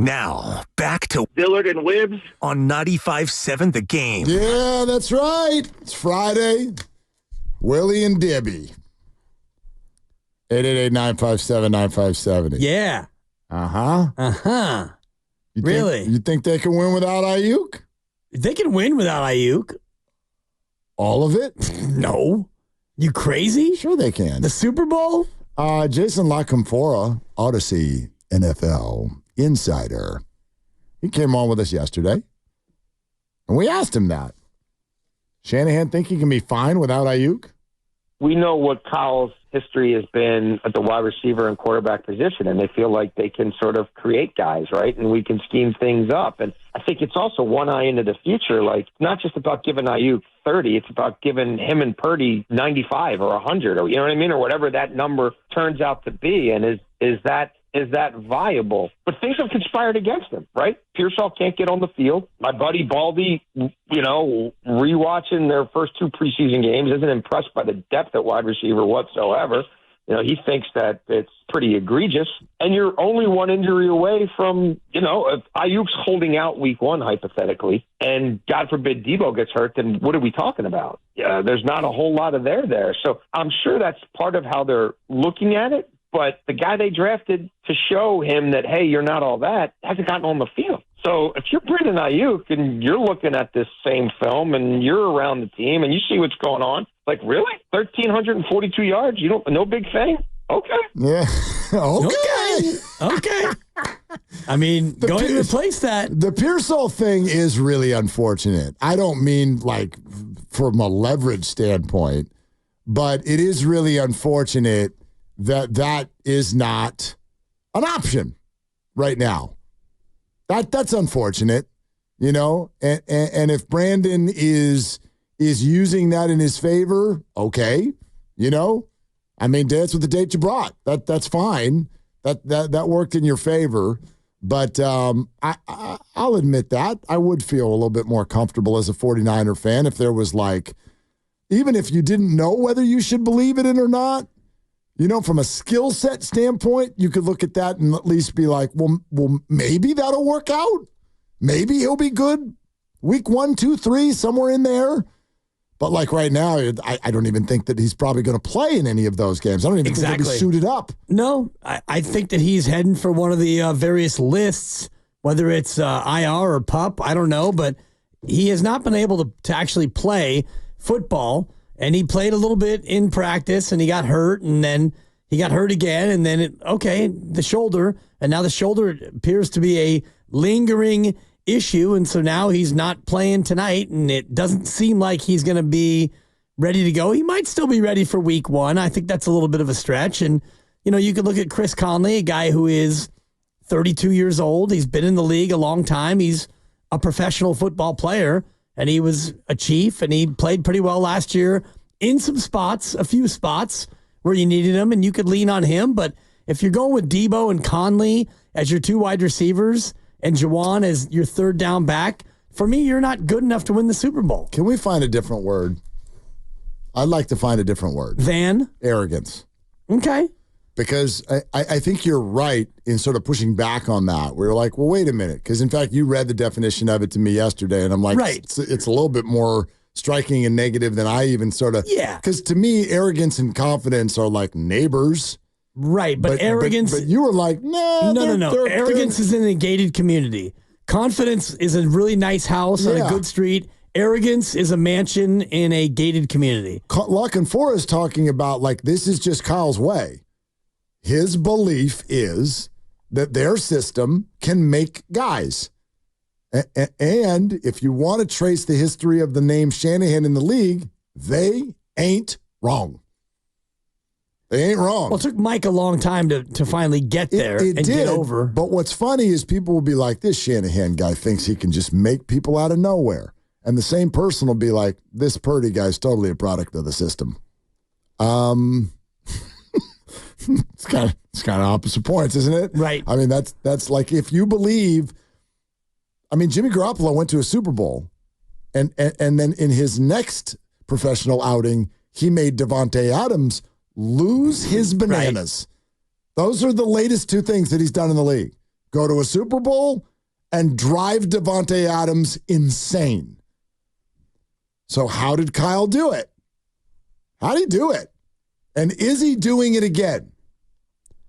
Now, back to Willard and Dibs on 95.7 The Game. Yeah, that's right. It's Friday. Willie and Dibby. 888-957-9570. Yeah. Uh-huh. Uh-huh. Really? You think they can win without Aiyuk? They can win without Aiyuk. All of it? No. You crazy? Sure they can. The Super Bowl? Jason LaCamfora, Odyssey NFL insider. He came on with us yesterday, and we asked him that. Shanahan think he can be fine without Aiyuk? We know what Kyle's history has been at the wide receiver and quarterback position, and they feel like they can sort of create guys, right? And we can scheme things up. And I think it's also one eye into the future. Like, not just about giving Aiyuk 30, it's about giving him and Purdy 95 or 100, or you know what I mean, or whatever that number turns out to be. And is that viable? But things have conspired against him, right? Pearsall can't get on the field. My buddy Baldy, rewatching their first two preseason games, isn't impressed by the depth at wide receiver whatsoever. He thinks that it's pretty egregious. And you're only one injury away from, if Ayuk's holding out week one, hypothetically, and God forbid Debo gets hurt, then what are we talking about? There's not a whole lot of there. So I'm sure that's part of how they're looking at it. But the guy they drafted to show him that, hey, you're not all that, hasn't gotten on the field. So if you're Brandon Aiyuk and you're looking at this same film and you're around the team and you see what's going on, like, really? 1,342 yards? No big thing? Okay. Yeah. Okay. I mean, go ahead and replace that. The Pearsall thing is really unfortunate. I don't mean like from a leverage standpoint, but it is really unfortunate that is not an option right now. That's unfortunate, and if Brandon is using that in his favor, okay, I mean, dance with the date you brought. That's fine. That worked in your favor, but I'll admit that I would feel a little bit more comfortable as a 49er fan if there was like, even if you didn't know whether you should believe it in or not. From a skill set standpoint, you could look at that and at least be like, well, maybe that'll work out. Maybe he'll be good week 1, 2, 3, somewhere in there. But like right now, I don't even think that he's probably going to play in any of those games. I don't even think he'll be suited up. No, I think that he's heading for one of the various lists, whether it's IR or PUP, I don't know. But he has not been able to actually play football. And he played a little bit in practice, and he got hurt, and then he got hurt again, and then, the shoulder, and now the shoulder appears to be a lingering issue, and so now he's not playing tonight, and it doesn't seem like he's going to be ready to go. He might still be ready for week one. I think that's a little bit of a stretch, and, you could look at Chris Conley, a guy who is 32 years old. He's been in the league a long time. He's a professional football player. And he was a Chief, and he played pretty well last year in some spots, a few spots where you needed him, and you could lean on him. But if you're going with Debo and Conley as your two wide receivers and Juwan as your third down back, for me, you're not good enough to win the Super Bowl. Can we find a different word? I'd like to find a different word. Than? Arrogance. Okay. Because I think you're right in sort of pushing back on that. We're like, well, wait a minute. Because, in fact, you read the definition of it to me yesterday, and I'm like, right. It's a little bit more striking and negative than I even sort of. Yeah. Because to me, arrogance and confidence are like neighbors. Right, but arrogance. But you were like, no. Arrogance is in a gated community. Confidence is a really nice house on a good street. Arrogance is a mansion in a gated community. LaCamfora is talking about, like, this is just Kyle's way. His belief is that their system can make guys. And if you want to trace the history of the name Shanahan in the league, they ain't wrong. They ain't wrong. Well, it took Mike a long time to finally get there and get over. But what's funny is people will be like, this Shanahan guy thinks he can just make people out of nowhere. And the same person will be like, this Purdy guy's totally a product of the system. It's kind of opposite points, isn't it? Right. I mean, that's like, if you believe, I mean, Jimmy Garoppolo went to a Super Bowl, and then in his next professional outing, he made Devontae Adams lose his bananas. Right. Those are the latest two things that he's done in the league. go to a Super Bowl, and drive Davante Adams insane. So how did Kyle do it? How did he do it? And is he doing it again?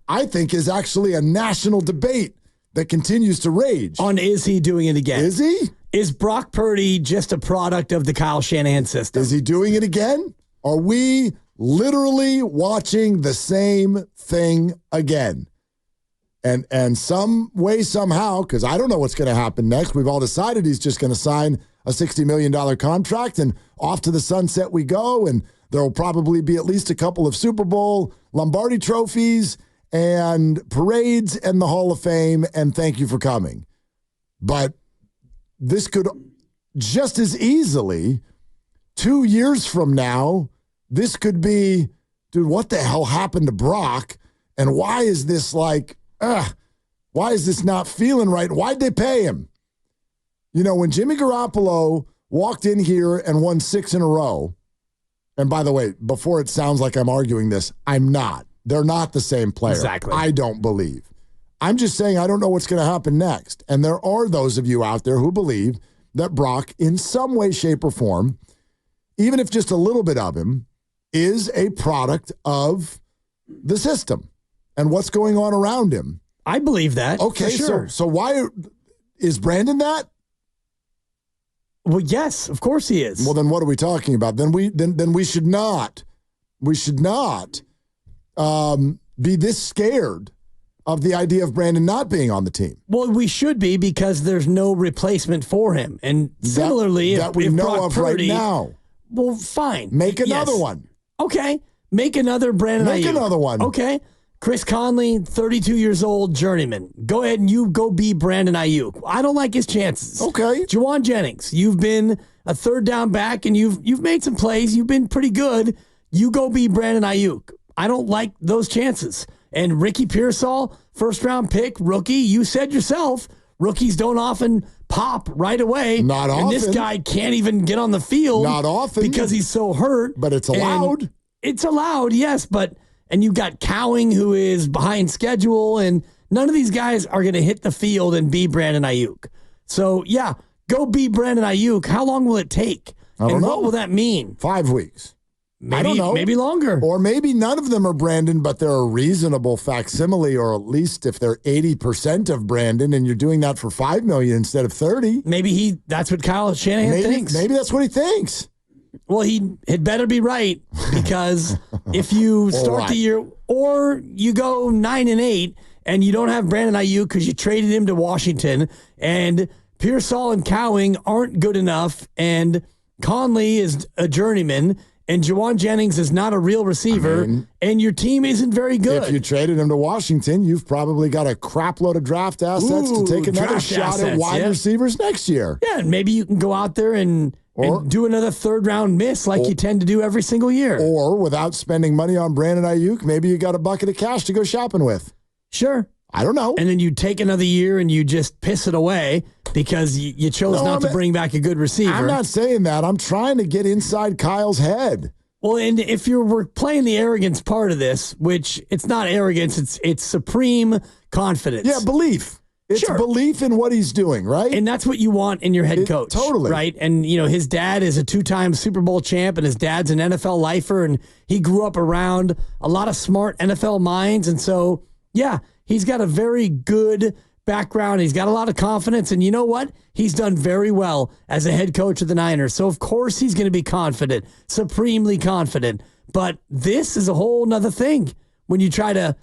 I think is actually a national debate that continues to rage. On is he doing it again? Is he? Is Brock Purdy just a product of the Kyle Shanahan system? Is he doing it again? Are we literally watching the same thing again? And some way, somehow, because I don't know what's going to happen next. We've all decided he's just going to sign a $60 million contract and off to the sunset we go. And there will probably be at least a couple of Super Bowl Lombardi trophies and parades and the Hall of Fame. And thank you for coming. But this could just as easily, 2 years from now, this could be, dude, what the hell happened to Brock? And why is this like, why is this not feeling right? Why'd they pay him? You know, when Jimmy Garoppolo walked in here and won 6 in a row, and by the way, before it sounds like I'm arguing this, I'm not. They're not the same player. Exactly. I don't believe. I'm just saying I don't know what's going to happen next. And there are those of you out there who believe that Brock, in some way, shape, or form, even if just a little bit of him, is a product of the system and what's going on around him. I believe that. Okay, sure. so why is Brandon that? Well, yes, of course he is. Well, then what are we talking about? Then we should not be this scared of the idea of Brandon not being on the team. Well, we should be because there's no replacement for him. And similarly, that we if know Brock of Purdy, right now. Well, fine. Make another one. Okay. Make another Brandon Aiyuk. Make another one. Okay. Chris Conley, 32 years old, journeyman. Go ahead and you go be Brandon Aiyuk. I don't like his chances. Okay. Juwan Jennings, you've been a third down back and you've made some plays. You've been pretty good. You go be Brandon Aiyuk. I don't like those chances. And Ricky Pearsall, first round pick, rookie, you said yourself, rookies don't often pop right away. Not often. And this guy can't even get on the field. Not often. Because he's so hurt. But it's allowed. And it's allowed, yes, and you've got Cowing who is behind schedule, and none of these guys are going to hit the field and be Brandon Aiyuk. So, yeah, go be Brandon Aiyuk. How long will it take? I don't know. What will that mean? 5 weeks. Maybe, I don't know. Maybe longer. Or maybe none of them are Brandon, but they're a reasonable facsimile, or at least if they're 80% of Brandon and you're doing that for $5 million instead of 30. Maybe that's what Kyle Shanahan thinks. Maybe that's what he thinks. Well, it better be right, because if you start the year or you go 9-8 and you don't have Brandon Aiyuk because you traded him to Washington, and Pearsall and Cowing aren't good enough, and Conley is a journeyman, and Juwan Jennings is not a real receiver, and your team isn't very good. If you traded him to Washington, you've probably got a crap load of draft assets to take another shot at wide receivers next year. Yeah, and maybe you can go out there and do another third-round miss like you tend to do every single year. Or without spending money on Brandon Aiyuk, maybe you got a bucket of cash to go shopping with. Sure. I don't know. And then you take another year and you just piss it away because you chose not to bring back a good receiver. I'm not saying that. I'm trying to get inside Kyle's wead. Well, and if we're playing the arrogance part of this, which it's not arrogance, it's supreme confidence. Yeah, belief. It's belief in what he's doing, right? And that's what you want in your head coach. Totally. Right? And, his dad is a 2-time Super Bowl champ, and his dad's an NFL lifer, and he grew up around a lot of smart NFL minds. And so, yeah, he's got a very good background. He's got a lot of confidence. And you know what? He's done very well as a head coach of the Niners. So, of course, he's going to be confident, supremely confident. But this is a whole nother thing when you try to,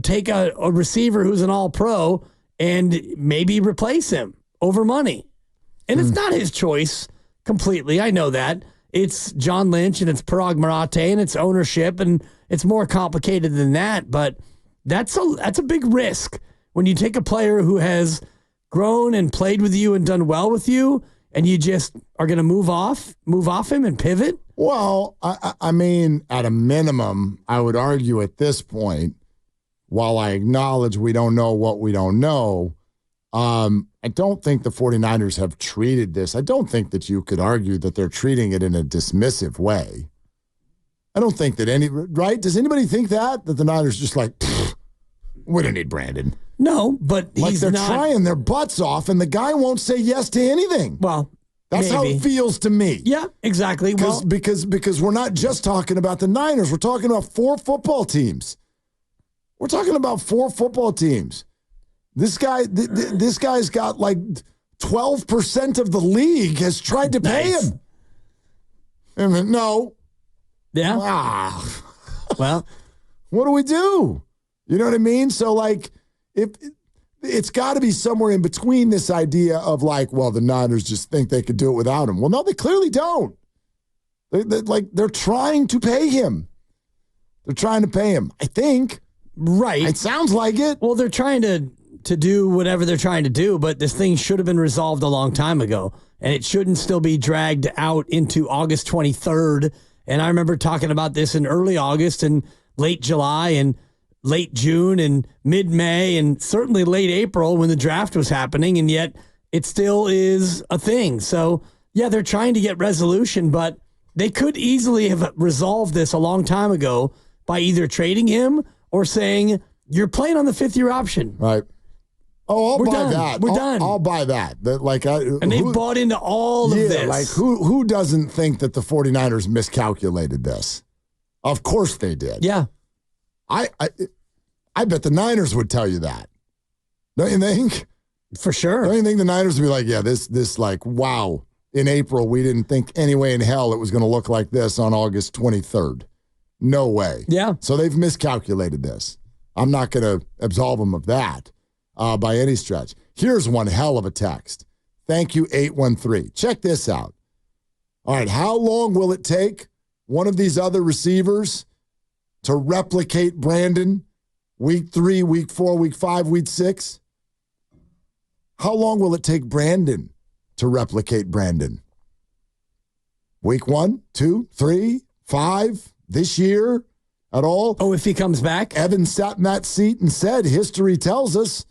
take a receiver who's an all-pro and maybe replace him over money. And it's not his choice completely. I know that. It's John Lynch and it's Parag Marathe and it's ownership, and it's more complicated than that. But that's a big risk when you take a player who has grown and played with you and done well with you, and you just are going to move off him and pivot. Well, I mean, at a minimum, I would argue at this point, while I acknowledge we don't know what we don't know, I don't think the 49ers have treated this. I don't think that you could argue that they're treating it in a dismissive way. I don't think that right? Does anybody think that the Niners just like, we don't need Brandon. No, but Like he's they're not trying their butts off, and the guy won't say yes to anything. Well, That's how maybe. it feels to me. Yeah, exactly. Well, Because we're not just talking about the Niners. We're talking about 4 football teams. We're talking about 4 football teams. This guy, this guy's got like 12% of the league has tried to pay him. I mean, no. Yeah. Well, What do we do? You know what I mean? So, like, if it's got to be somewhere in between this idea of like, well, the Niners just think they could do it without him. Well, no, they clearly don't. They're trying to pay him. They're trying to pay him. I think. right. It sounds like it. Well, they're trying to do whatever they're trying to do, but this thing should have been resolved a long time ago, and it shouldn't still be dragged out into August 23rd. And I remember talking about this in early August and late July and late June and mid-May and certainly late April when the draft was happening, and yet it still is a thing. So, yeah, they're trying to get resolution, but they could easily have resolved this a long time ago by either trading him or saying, you're playing on the 5th-year option. Right. Oh, I'll We're buy done. that. We're done. I'll buy that. And they bought into all of this. Like who doesn't think that the 49ers miscalculated this? Of course they did. Yeah. I bet the Niners would tell you that. Don't you think? For sure. Don't you think the Niners would be like, yeah, this like, wow, in April, we didn't think any way in hell it was going to look like this on August 23rd. No way. Yeah. So they've miscalculated this. I'm not going to absolve them of that by any stretch. Here's one hell of a text. Thank you, 813. Check this out. All right, how long will it take one of these other receivers to replicate Brandon week 3, week 4, week 5, week 6? How long will it take Brandon to replicate Brandon? Week 1, 2, 3, 5, this year at all? Oh, if he comes back? Evan sat in that seat and said, history tells us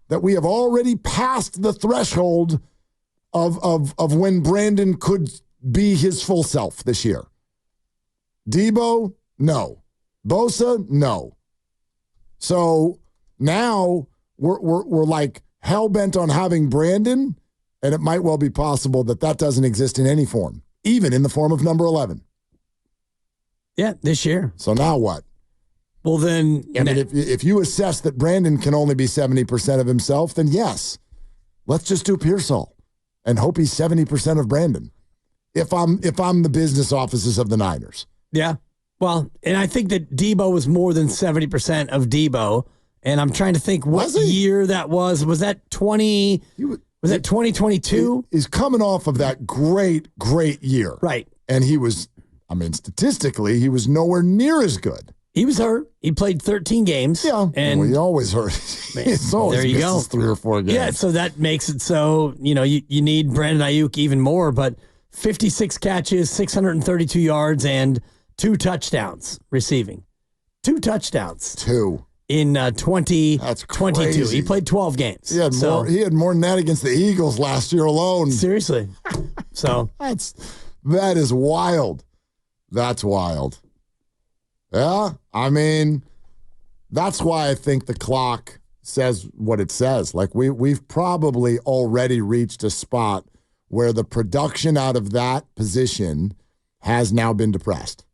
that we have already passed the threshold of when Brandon could be his full self this year. Debo, no. Bosa, no. So now we're like hell-bent on having Brandon, and it might well be possible that doesn't exist in any form, even in the form of number 11. Yeah, this year. So now what? Well, then... I mean, if you assess that Brandon can only be 70% of himself, then yes, let's just do Pearsall and hope he's 70% of Brandon. If I'm the business offices of the Niners. Yeah. Well, and I think that Debo was more than 70% of Debo, and I'm trying to think what year that was. Was that 2022? He's coming off of that great year. Right. And he was, I mean, statistically, he was nowhere near as good. He was hurt. He played 13 games. Yeah. And he always hurt. He's always there you go. 3 or 4 games. Yeah, so that makes it so, you need Brandon Aiyuk even more, but 56 catches, 632 yards, and 2 touchdowns receiving. 2 touchdowns. 2. In 2022. That's crazy. He played 12 games. He had more than that against the Eagles last year alone. Seriously. So that is wild. That's wild. Yeah, I mean, that's why I think the clock says what it says. Like we've probably already reached a spot where the production out of that position has now been depressed.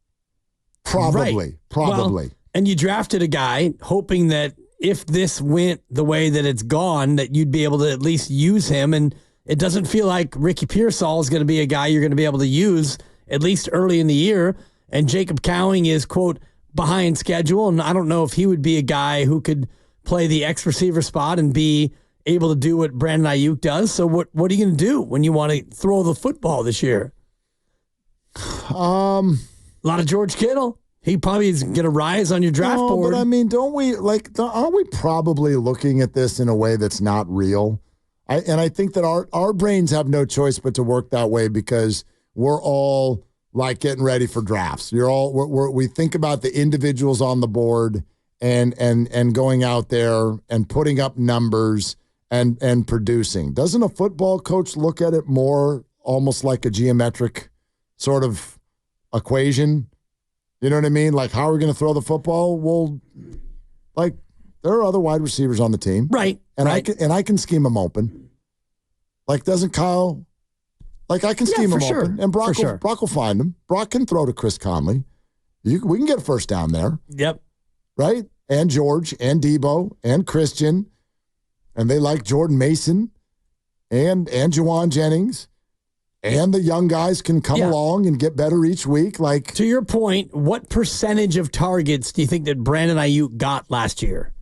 Probably. Well, and you drafted a guy hoping that if this went the way that it's gone, that you'd be able to at least use him. And it doesn't feel like Ricky Pearsall is going to be a guy you're going to be able to use at least early in the year. And Jacob Cowing is, quote, behind schedule. And I don't know if he would be a guy who could play the X receiver spot and be able to do what Brandon Aiyuk does. So what are you going to do when you want to throw the football this year? A lot of George Kittle. He probably is going to rise on your draft board. But I mean, aren't we probably looking at this in a way that's not real? I think that our brains have no choice but to work that way because we're all like getting ready for drafts. We think about the individuals on the board and going out there and putting up numbers and producing. Doesn't a football coach look at it more almost like a geometric sort of equation? You know what I mean? Like, how are we going to throw the football? Well, like, There are other wide receivers on the team. Right. And right. I can scheme them open. Like, doesn't Kyle? Like, I can scheme them open. And Brock will find them. Brock can throw to Chris Conley. We can get a first down there. Yep. Right? And George and Debo and Christian. And they like Jordan Mason and Juwan Jennings. And the young guys can come along and get better each week. Like, to your point, what percentage of targets do you think that Brandon Aiyuk got last year?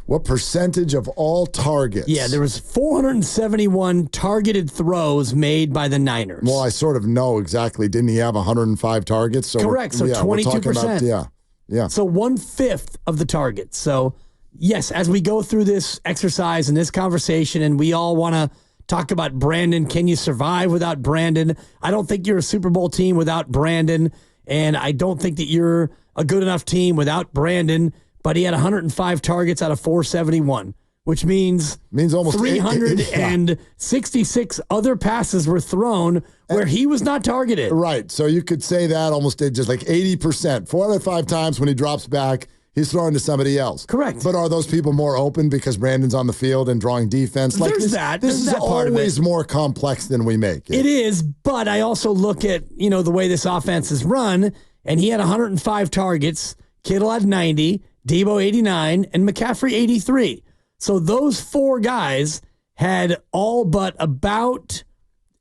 What percentage of all targets? Yeah, there was 471 targeted throws made by the Niners. Well, I sort of know exactly. Didn't he have 105 targets? So correct. So 22%. Yeah. So 1/5 of the targets. So yes, as we go through this exercise and this conversation, and we all want to talk about Brandon. Can you survive without Brandon? I don't think you're a Super Bowl team without Brandon, and I don't think that you're a good enough team without Brandon. But he had 105 targets out of 471, which means almost 366 other passes were thrown where he was not targeted. Right. So you could say that almost just like 80%. 4 out of 5 times when he drops back, he's throwing to somebody else. Correct. But are those people more open because Brandon's on the field and drawing defense? Like There's this, that. This There's is that part of always it. more complex than we make it. It is, but I also look at, the way this offense is run, and he had 105 targets, Kittle had 90, Debo 89, and McCaffrey 83. So those 4 guys had all but about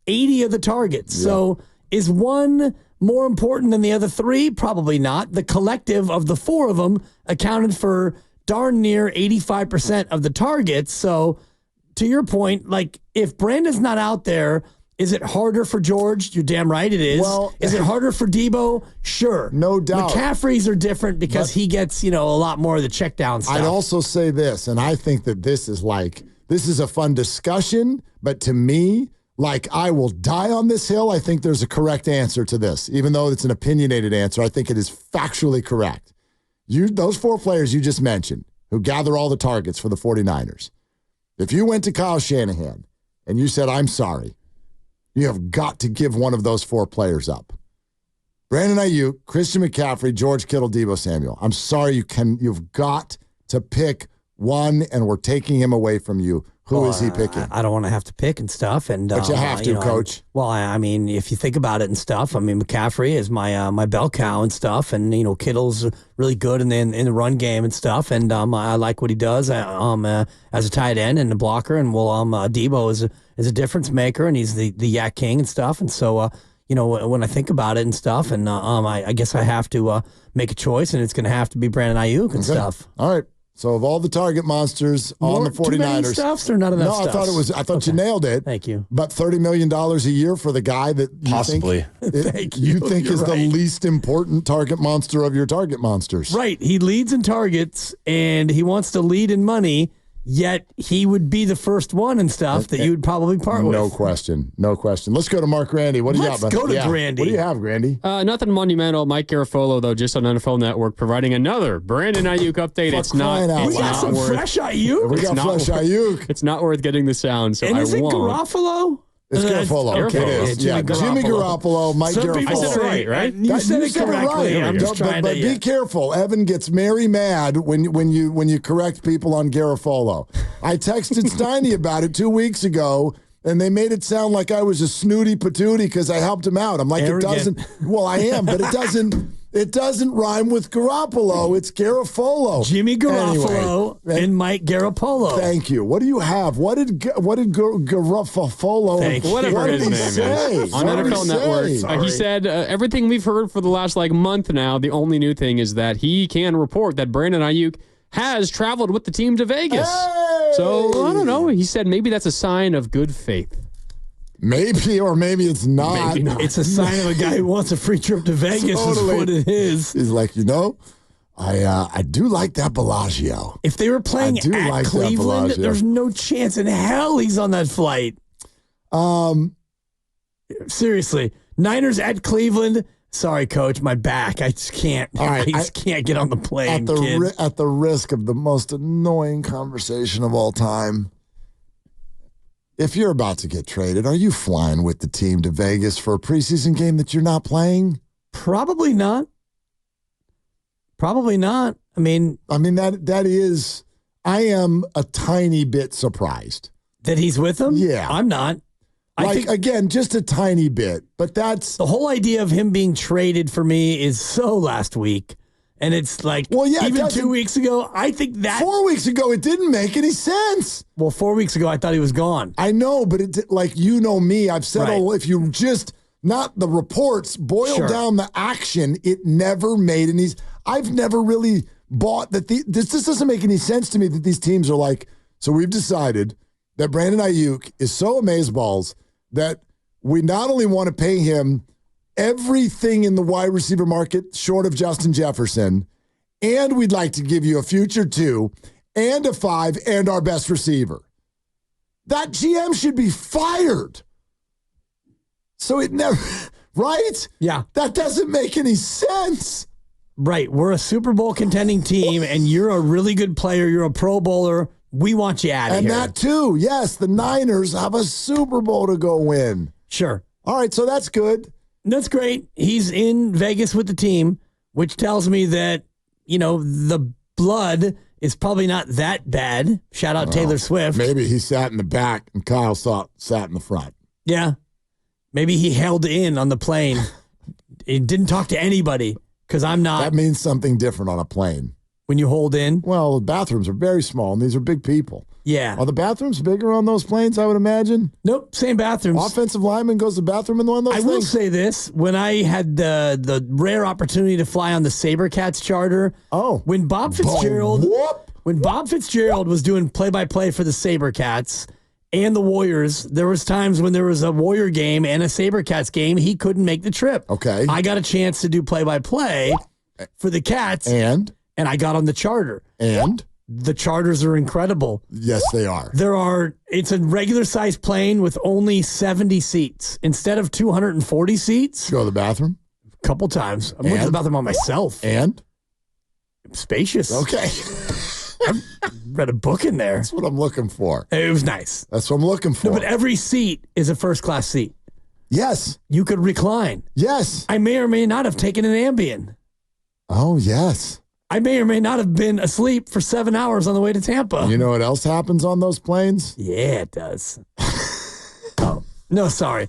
80 of the targets. Yeah. So is one more important than the other 3? Probably not. The collective of the 4 of them accounted for darn near 85% of the targets. So to your point, like, if Brandon's not out there, is it harder for George? You're damn right it is. Well, is it harder for Debo? Sure. No doubt. McCaffrey's are different because he gets, a lot more of the check down stuff. I'd also say this, and I think that this is a fun discussion, but to me, like, I will die on this hill. I think there's a correct answer to this. Even though it's an opinionated answer, I think it is factually correct. Those 4 players you just mentioned who gather all the targets for the 49ers, if you went to Kyle Shanahan and you said, I'm sorry, you have got to give one of those 4 players up. Brandon Aiyuk, Christian McCaffrey, George Kittle, Debo Samuel. I'm sorry, you've got to pick one, and we're taking him away from you. Who is he picking? I don't want to have to pick and stuff. But you have to, Coach. I mean, if you think about it and stuff, I mean, McCaffrey is my bell cow and stuff, and Kittle's really good in the run game and stuff, and I like what he does as a tight end and a blocker, and Debo is a difference maker, and he's the Yak King and stuff, and so when I think about it and stuff, and I guess I have to make a choice, and it's going to have to be Brandon Aiyuk and stuff. All right. So of all the target monsters on the 49ers. Too many stuffs or none of that stuff? No, I thought you nailed it. Thank you. But $30 million a year for the guy that you think is the least important target monster of your target monsters. Right. He leads in targets, and he wants to lead in money, yet he would be the first one and stuff that you would probably part with. No question. Let's go to Mark Grandy. What do you got? Let's go to Grandy. What do you have, Grandy? Nothing monumental. Mike Garafolo, though, just on NFL Network, providing another Brandon Aiyuk update. We got some fresh Aiyuk. We got fresh Aiyuk. It's not worth getting the sound, so and I is it won't. Garofalo? It's Garofalo. Okay. It is. Jimmy Garofalo, Mike Garofalo. I said it right? You said it correctly. Right. I'm just trying but be careful. Evan gets very mad when you correct people on Garofalo. I texted Steiny about it 2 weeks ago, and they made it sound like I was a snooty patootie because I helped him out. I'm like, Arrogant. It doesn't. Well, I am, but it doesn't. It doesn't rhyme with Garoppolo. It's Garofalo. Jimmy Garofalo and Mike Garoppolo. Thank you. What do you have? What did Garofalo? Whatever his name is on NFL Network. He said everything we've heard for the last month now. The only new thing is that he can report that Brandon Aiyuk has traveled with the team to Vegas. Hey! So I don't know. He said maybe that's a sign of good faith. Maybe, or maybe it's not. Maybe not. It's a sign of a guy who wants a free trip to Vegas is what it is. He's like, I do like that Bellagio. If they were playing at Cleveland, there's no chance in hell he's on that flight. Seriously, Niners at Cleveland. Sorry, Coach, my back. I just can't. All right, I just can't get on the plane. At the risk of the most annoying conversation of all time, if you're about to get traded, are you flying with the team to Vegas for a preseason game that you're not playing? Probably not. Probably not. I mean that is. I am a tiny bit surprised. That he's with them? Yeah. I'm not. I think again, just a tiny bit. But that's... the whole idea of him being traded for me is so last week. And it's like, even 2 weeks ago, I think that... 4 weeks ago, it didn't make any sense. Well, 4 weeks ago, I thought he was gone. I know, but you know me. I've said, if you just, not the reports, boil down the action, it never made any... I've never really bought that... This doesn't make any sense to me that these teams are like, so we've decided that Brandon Aiyuk is so amazeballs that we not only want to pay him everything in the wide receiver market short of Justin Jefferson, and we'd like to give you a future 2 and a 5 and our best receiver. That GM should be fired. So it never, right? Yeah. That doesn't make any sense. Right. We're a Super Bowl contending team, and you're a really good player. You're a Pro Bowler. We want you out of here. And that too. Yes, the Niners have a Super Bowl to go win. Sure. All right, so that's good. That's great. He's in Vegas with the team, which tells me that, the blood is probably not that bad. Shout out Taylor Swift. Maybe he sat in the back and Kyle sat in the front. Yeah. Maybe he held in on the plane. He didn't talk to anybody because I'm not. That means something different on a plane. When you hold in? Well, the bathrooms are very small, and these are big people. Yeah. Are the bathrooms bigger on those planes, I would imagine? Nope, same bathrooms. Offensive lineman goes to the bathroom in one of those I will say this. When I had the rare opportunity to fly on the SaberCats charter, when Bob Fitzgerald was doing play-by-play for the SaberCats and the Warriors, there was times when there was a Warrior game and a SaberCats game, he couldn't make the trip. Okay. I got a chance to do play-by-play for the Cats. And I got on the charter. And? The charters are incredible. Yes, they are. It's a regular sized plane with only 70 seats instead of 240 seats. Did you go to the bathroom? A couple times. I went to the bathroom on myself. And? Spacious. Okay. I read a book in there. That's what I'm looking for. It was nice. That's what I'm looking for. No, but every seat is a first class seat. Yes. You could recline. Yes. I may or may not have taken an Ambien. Oh, yes. I may or may not have been asleep for 7 hours on the way to Tampa. You know what else happens on those planes? Yeah, it does. Oh, no, sorry.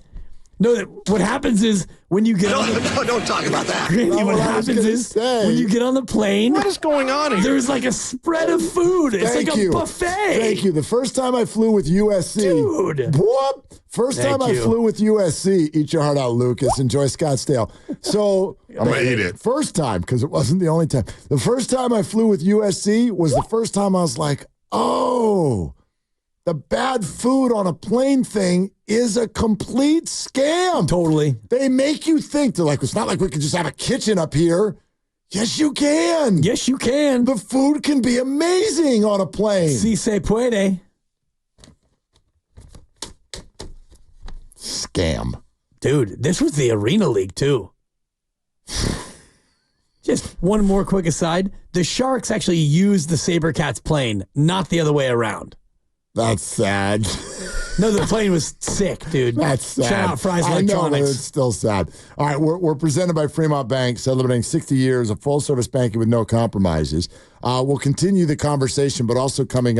No, what happens is when you get don't talk about that. Randy, what happens is when you get on the plane. What is going on here? There's like a spread of food. It's like a buffet. Thank you. The first time I flew with USC. Dude. What? First time I flew with USC. Eat your heart out, Lucas. Enjoy Scottsdale. So I'm going to eat it. First time, because it wasn't the only time. The first time I flew with USC was the first time I was like, oh, the bad food on a plane thing is a complete scam. Totally. They make you think. They're like, it's not like we can just have a kitchen up here. Yes, you can. Yes, you can. The food can be amazing on a plane. Si se puede. Scam. Dude, this was the Arena League, too. Just one more quick aside. The Sharks actually used the SaberCats plane, not the other way around. That's sad. No, the plane was sick, dude. That's sad. Shout out Fry's Electronics. I know, but it's still sad. All right, we're presented by Fremont Bank, celebrating 60 years of full-service banking with no compromises. We'll continue the conversation, but also coming up.